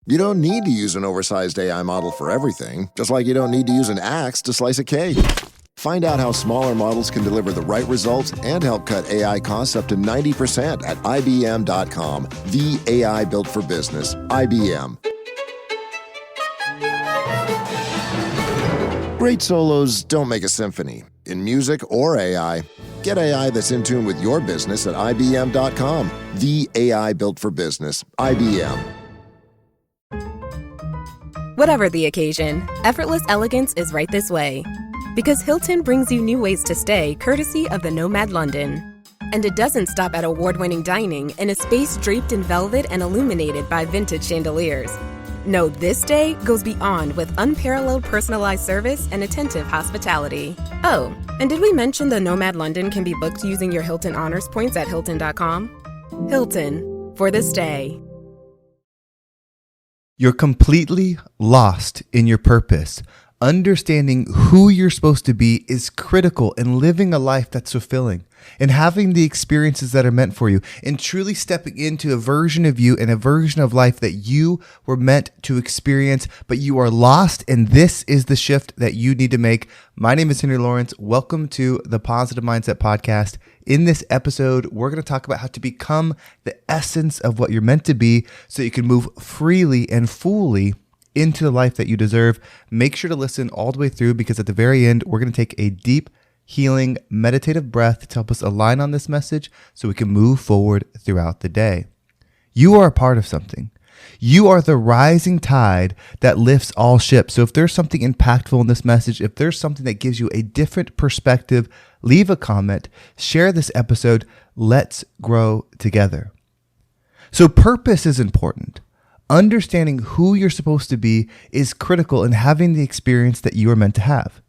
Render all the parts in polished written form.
You don't need to use an oversized AI model for everything, just like you don't need to use an axe to slice a cake. Find out how smaller models can deliver the right results and help cut AI costs up to 90% at IBM.com. The AI built for business. IBM. Great solos don't make a symphony. In music or AI, get AI that's in tune with your business at IBM.com. The AI built for business. IBM. Whatever the occasion, effortless elegance is right this way. Because Hilton brings you new ways to stay courtesy of the Nomad London. And it doesn't stop at award-winning dining in a space draped in velvet and illuminated by vintage chandeliers. No, this day goes beyond with unparalleled personalized service and attentive hospitality. Oh, and did we mention the Nomad London can be booked using your Hilton Honors points at Hilton.com? Hilton, for the stay. You're completely lost in your purpose. Understanding who you're supposed to be is critical in living a life that's fulfilling and having the experiences that are meant for you and truly stepping into a version of you and a version of life that you were meant to experience, but you are lost, and this is the shift that you need to make. My name is Henry Lawrence. Welcome to the Positive Mindset Podcast. In this episode, we're going to talk about how to become the essence of what you're meant to be so you can move freely and fully into the life that you deserve. Make sure to listen all the way through, because at the very end, we're going to take a deep, healing, meditative breath to help us align on this message so we can move forward throughout the day. You are a part of something. You are the rising tide that lifts all ships. So if there's something impactful in this message, if there's something that gives you a different perspective, leave a comment, share this episode. Let's grow together. So purpose is important. Understanding who you're supposed to be is critical in having the experience that you are meant to have.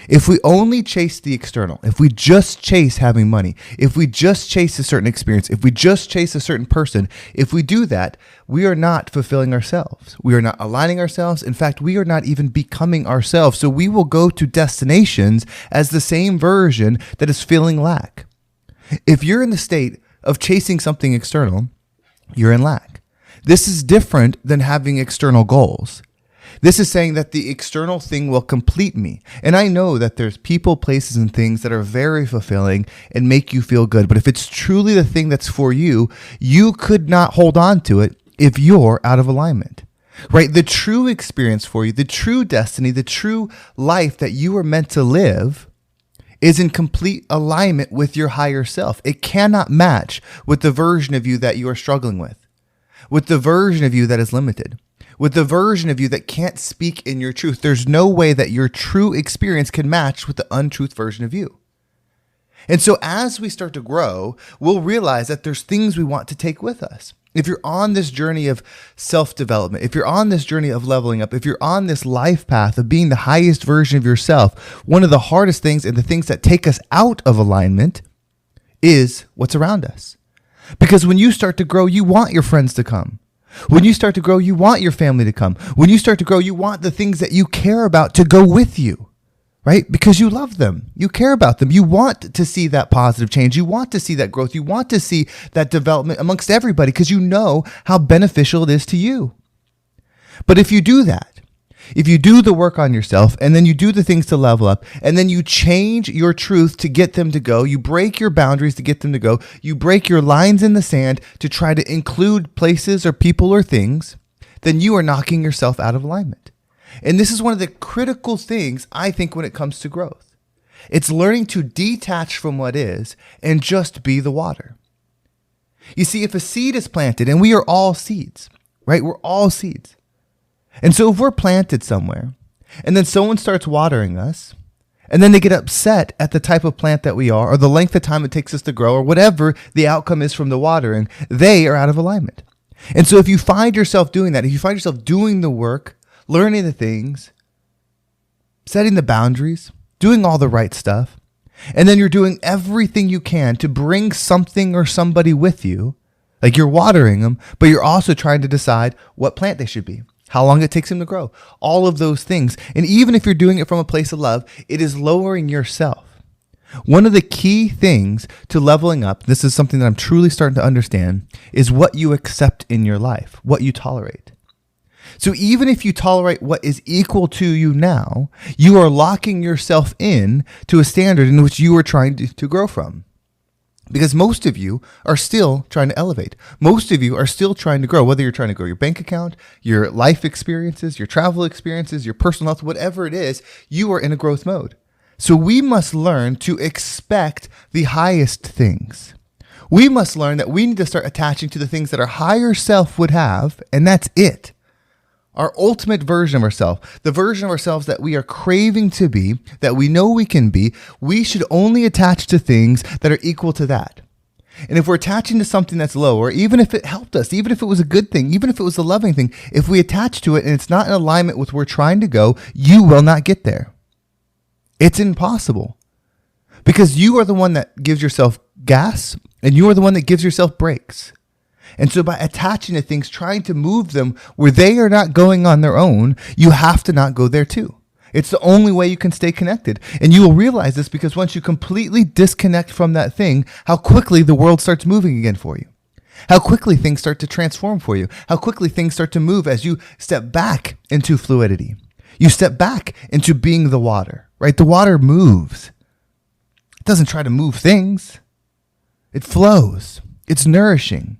If we only chase the external, if we just chase having money, if we just chase a certain experience, if we just chase a certain person, if we do that, we are not fulfilling ourselves. We are not aligning ourselves. In fact, we are not even becoming ourselves. So we will go to destinations as the same version that is feeling lack. If you're in the state of chasing something external, you're in lack. This is different than having external goals. This is saying that the external thing will complete me. And I know that there's people, places, and things that are very fulfilling and make you feel good. But if it's truly the thing that's for you, you could not hold on to it if you're out of alignment, right? The true experience for you, the true destiny, the true life that you are meant to live is in complete alignment with your higher self. It cannot match with the version of you that you are struggling with the version of you that is limited, with the version of you that can't speak in your truth. There's no way that your true experience can match with the untruth version of you. And so as we start to grow, we'll realize that there's things we want to take with us. If you're on this journey of self-development, if you're on this journey of leveling up, if you're on this life path of being the highest version of yourself, one of the hardest things and the things that take us out of alignment is what's around us. Because when you start to grow, you want your friends to come. When you start to grow, you want your family to come. When you start to grow, you want the things that you care about to go with you, right? Because you love them. You care about them. You want to see that positive change. You want to see that growth. You want to see that development amongst everybody because you know how beneficial it is to you. But if you do that, if you do the work on yourself and then you do the things to level up and then you change your truth to get them to go, you break your boundaries to get them to go, you break your lines in the sand to try to include places or people or things, then you are knocking yourself out of alignment. And this is one of the critical things, I think, when it comes to growth. It's learning to detach from what is and just be the water. You see, if a seed is planted, and we are all seeds, right? We're all seeds. And so if we're planted somewhere and then someone starts watering us and then they get upset at the type of plant that we are or the length of time it takes us to grow or whatever the outcome is from the watering, they are out of alignment. And so if you find yourself doing that, if you find yourself doing the work, learning the things, setting the boundaries, doing all the right stuff, and then you're doing everything you can to bring something or somebody with you, like you're watering them, but you're also trying to decide what plant they should be, how long it takes them to grow, all of those things. And even if you're doing it from a place of love, it is lowering yourself. One of the key things to leveling up, this is something that I'm truly starting to understand, is what you accept in your life, what you tolerate. So even if you tolerate what is equal to you now, you are locking yourself in to a standard in which you are trying to grow from. Because most of you are still trying to elevate. Most of you are still trying to grow, whether you're trying to grow your bank account, your life experiences, your travel experiences, your personal health, whatever it is, you are in a growth mode. So we must learn to expect the highest things. We must learn that we need to start attaching to the things that our higher self would have, and that's it. Our ultimate version of ourselves, the version of ourselves that we are craving to be, that we know we can be, we should only attach to things that are equal to that. And if we're attaching to something that's lower, even if it helped us, even if it was a good thing, even if it was a loving thing, if we attach to it and it's not in alignment with where we're trying to go, you will not get there. It's impossible. Because you are the one that gives yourself gas and you are the one that gives yourself brakes. And so by attaching to things, trying to move them where they are not going on their own, you have to not go there too. It's the only way you can stay connected. And you will realize this because once you completely disconnect from that thing, how quickly the world starts moving again for you. How quickly things start to transform for you. How quickly things start to move as you step back into fluidity. You step back into being the water, right? The water moves. It doesn't try to move things. It flows. It's nourishing.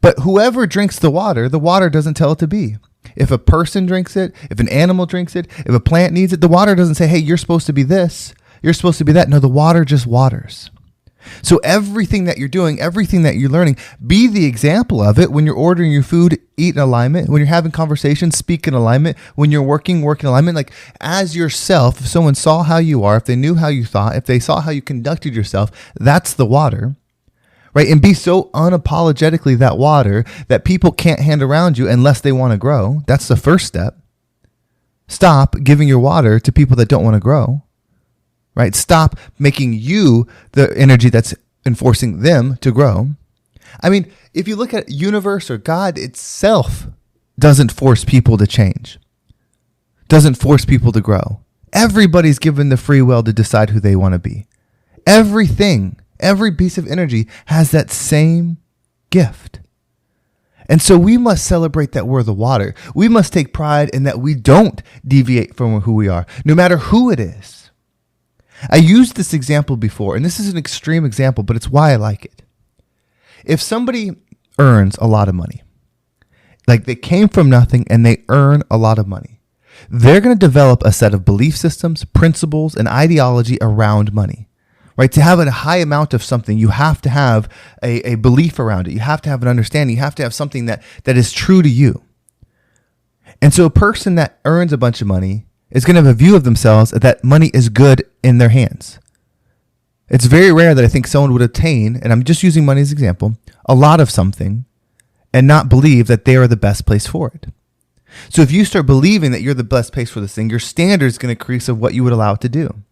But whoever drinks the water doesn't tell it to be. If a person drinks it, if an animal drinks it, if a plant needs it, the water doesn't say, hey, you're supposed to be this, you're supposed to be that. No, the water just waters. So everything that you're doing, everything that you're learning, be the example of it. When you're ordering your food, eat in alignment. When you're having conversations, speak in alignment. When you're working, work in alignment. Like as yourself, if someone saw how you are, if they knew how you thought, if they saw how you conducted yourself, that's the water. Right? And be so unapologetically that water that people can't hand around you unless they want to grow. That's the first step. Stop giving your water to people that don't want to grow. Right? Stop making you the energy that's enforcing them to grow. I mean, if you look at universe or God itself doesn't force people to change. Doesn't force people to grow. Everybody's given the free will to decide who they want to be. Everything. Every piece of energy has that same gift. And so we must celebrate that we're the water. We must take pride in that we don't deviate from who we are, no matter who it is. I used this example before, and this is an extreme example, but it's why I like it. If somebody earns a lot of money, like they came from nothing and they earn a lot of money, they're going to develop a set of belief systems, principles, and ideology around money. Right? To have a high amount of something, you have to have a belief around it. You have to have an understanding. You have to have something that is true to you. And so a person that earns a bunch of money is going to have a view of themselves that money is good in their hands. It's very rare that I think someone would attain, and I'm just using money as an example, a lot of something and not believe that they are the best place for it. So if you start believing that you're the best place for this thing, your standard is going to increase of what you would allow it to do.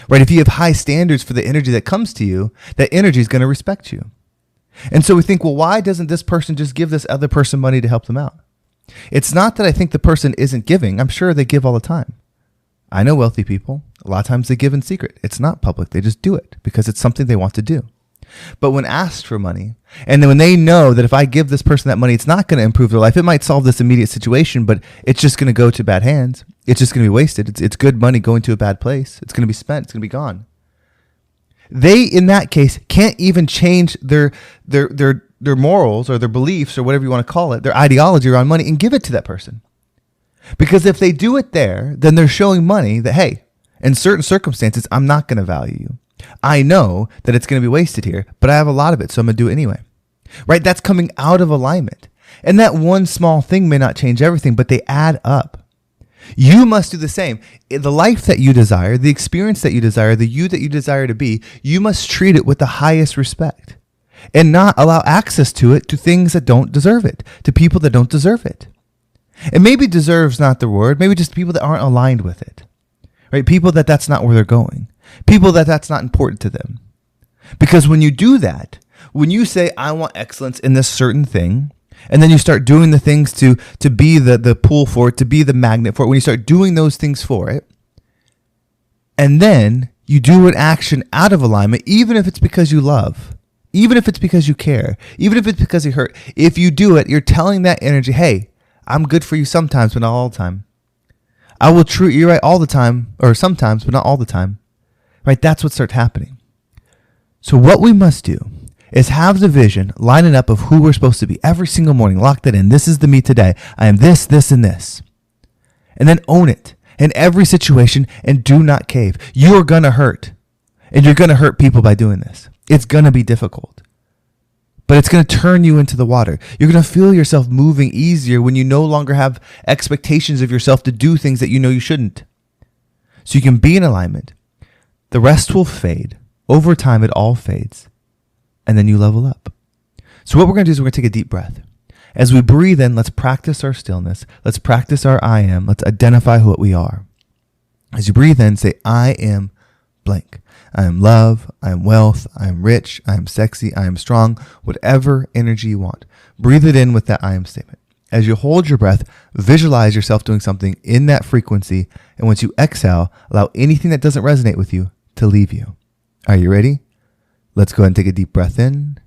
Right? If you have high standards for the energy that comes to you, that energy is going to respect you. And so we think, well, why doesn't this person just give this other person money to help them out? It's not that I think the person isn't giving. I'm sure they give all the time. I know wealthy people. A lot of times they give in secret. It's not public. They just do it because it's something they want to do. But when asked for money, and then when they know that if I give this person that money, it's not going to improve their life. It might solve this immediate situation, but it's just going to go to bad hands. It's just going to be wasted. It's good money going to a bad place. It's going to be spent. It's going to be gone. They, in that case, can't even change their morals or their beliefs or whatever you want to call it, their ideology around money and give it to that person. Because if they do it there, then they're showing money that, hey, in certain circumstances, I'm not going to value you. I know that it's going to be wasted here, but I have a lot of it, so I'm going to do it anyway. Right? That's coming out of alignment. And that one small thing may not change everything, but they add up. You must do the same. The life that you desire, the experience that you desire, the you that you desire to be, you must treat it with the highest respect and not allow access to it to things that don't deserve it, to people that don't deserve it. And maybe deserves not the word, maybe just people that aren't aligned with it. Right? People that's not where they're going. People that's not important to them. Because when you do that, when you say, I want excellence in this certain thing, and then you start doing the things to be the pull for it, to be the magnet for it, when you start doing those things for it, and then you do an action out of alignment, even if it's because you love, even if it's because you care, even if it's because you hurt, if you do it, you're telling that energy, hey, I'm good for you sometimes, but not all the time. I will treat you right all the time, or sometimes, but not all the time. Right? That's what starts happening. So what we must do is have the vision, line it up of who we're supposed to be every single morning. Lock that in. This is the me today. I am this, this, and this. And then own it in every situation and do not cave. You are going to hurt. And you're going to hurt people by doing this. It's going to be difficult. But it's going to turn you into the water. You're going to feel yourself moving easier when you no longer have expectations of yourself to do things that you know you shouldn't. So you can be in alignment. The rest will fade. Over time, it all fades. And then you level up. So what we're going to do is we're going to take a deep breath. As we breathe in, let's practice our stillness. Let's practice our I am. Let's identify what we are. As you breathe in, say, I am blank. I am love. I am wealth. I am rich. I am sexy. I am strong. Whatever energy you want. Breathe it in with that I am statement. As you hold your breath, visualize yourself doing something in that frequency. And once you exhale, allow anything that doesn't resonate with you to leave you. Are you ready? Let's go ahead and take a deep breath in.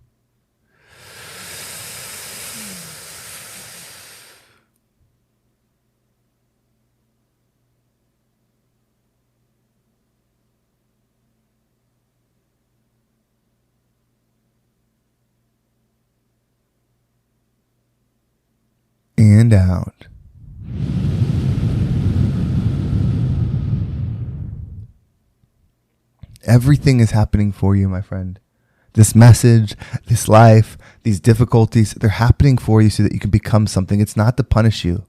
And out. Everything is happening for you, my friend. This message, this life, these difficulties, they're happening for you so that you can become something. It's not to punish you.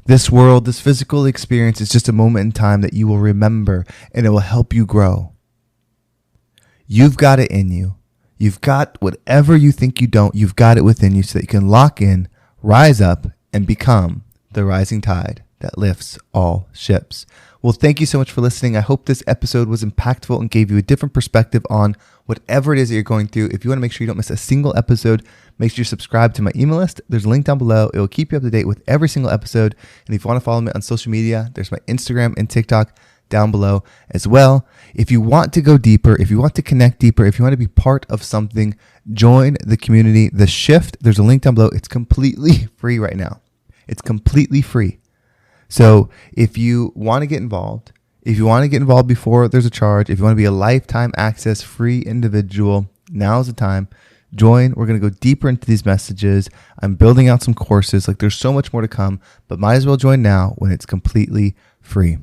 This world, this physical experience is just a moment in time that you will remember, and it will help you grow. You've got it in you. You've got whatever you think you don't, you've got it within you so that you can lock in, rise up, and become the rising tide that lifts all ships. Well, thank you so much for listening. I hope this episode was impactful and gave you a different perspective on whatever it is that you're going through. If you want to make sure you don't miss a single episode, make sure you subscribe to my email list. There's a link down below. It will keep you up to date with every single episode. And if you want to follow me on social media, there's my Instagram and TikTok down below as well. If you want to go deeper, if you want to connect deeper, if you want to be part of something, join the community, The Shift. There's a link down below. It's completely free right now. It's completely free. So if you want to get involved, before there's a charge, if you want to be a lifetime access free individual, now's the time. Join. We're going to go deeper into these messages. I'm building out some courses. Like, there's so much more to come, but might as well join now when it's completely free.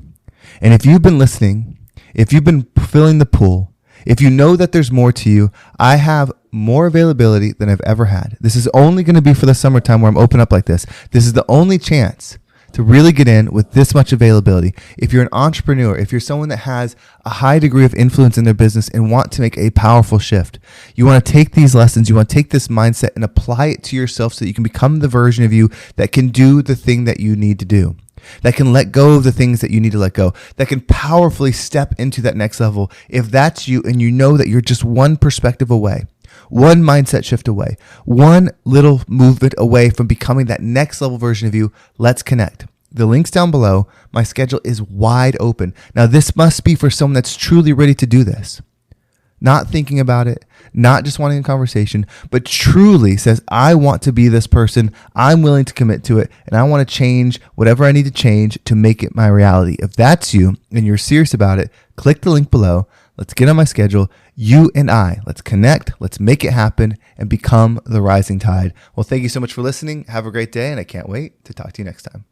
And if you've been listening, if you've been filling the pool, if you know that there's more to you, I have more availability than I've ever had. This is only going to be for the summertime where I'm open up like this. This is the only chance to really get in with this much availability. If you're an entrepreneur, if you're someone that has a high degree of influence in their business and want to make a powerful shift, you want to take these lessons, you want to take this mindset and apply it to yourself so that you can become the version of you that can do the thing that you need to do, that can let go of the things that you need to let go, that can powerfully step into that next level. If that's you and you know that you're just one perspective away, one mindset shift away, one little movement away from becoming that next level version of you, let's connect. The link's down below. My schedule is wide open. Now, this must be for someone that's truly ready to do this. Not thinking about it, not just wanting a conversation, but truly says, I want to be this person. I'm willing to commit to it, and I want to change whatever I need to change to make it my reality. If that's you and you're serious about it, click the link below. Let's get on my schedule. You and I, let's connect, let's make it happen, and become the rising tide. Well, thank you so much for listening. Have a great day, and I can't wait to talk to you next time.